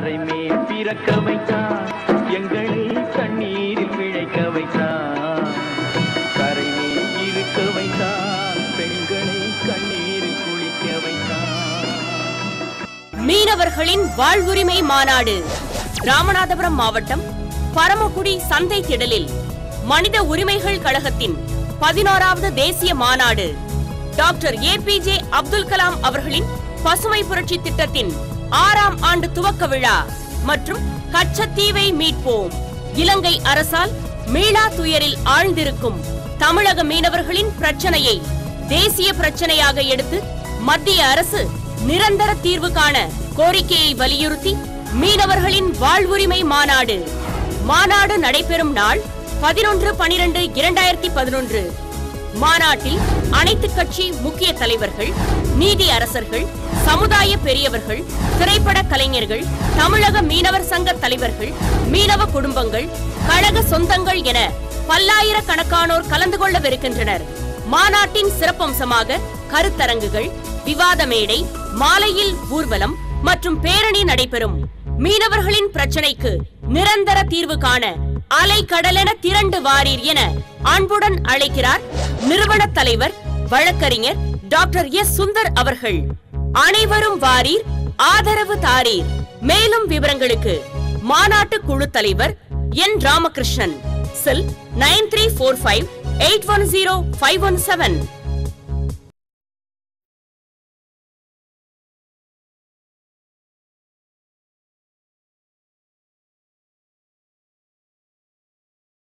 கரை மேல் பிறக்க வைத்தான், எங்களை கண்ணீரில் பிழைக்க வைத்தான். கரை மேல் இருக்க வைத்தான், பெண்களை கண்ணீரில் குளிக்க வைத்தான். மீனவர்களின் வாழ்வுரிமை மாநாடு ராமநாதபுரம் மாவட்டம் பரமக்குடி சந்தை திடலில் மனித உரிமைகள் கழகத்தின் 11வது தேசிய மாநாடு டாக்டர் APJ அப்துல் கலாம் அவர்களின் பசுமை புரட்சி திட்டத்தின் 6ஆம் ஆண்டு துவக்க விழா மற்றும் கச்சத்தீவை மீட்போம். இலங்கை அரசால் மீளா துயரில் ஆழ்ந்திருக்கும் தமிழக மீனவர்களின் பிரச்சனையை தேசிய பிரச்சனையாக எடுத்து மத்திய அரசு நிரந்தர தீர்வு காண கோரிக்கையை வலியுறுத்தி மீனவர்களின் வாழ்வுரிமை மாநாடு. மாநாடு நடைபெறும் நாள் 11/12/2011. மாநாட்டில் அனைத்து கட்சி முக்கிய தலைவர்கள், நீதி அரசர்கள், சமுதாய பெரியவர்கள், திரைப்பட கலைஞர்கள், தமிழக மீனவர் சங்க தலைவர்கள், மீனவ குடும்பங்கள், கழக சொந்தங்கள் என பல்லாயிரக்கணக்கானோர் கலந்து கொள்ளவிருக்கின்றனர். மாநாட்டின் சிறப்பம்சமாக கருத்தரங்குகள், விவாத மேடை, மாலையில் ஊர்வலம் மற்றும் பேரணி நடைபெறும். மீனவர்களின் பிரச்சனைக்கு நிரந்தர தீர்வு காண அலை கடலென திரண்டு வாரீர் என அன்புடன் அழைக்கிறார் நிறுவன தலைவர் வழக்கறிஞர் டாக்டர் எஸ். சுந்தர் அவர்கள். அனைவரும் வாரீர், ஆதரவு தாரீர். மேலும் விவரங்களுக்கு மாநாட்டு குழு தலைவர் என். ராமகிருஷ்ணன், செல் 9345810517.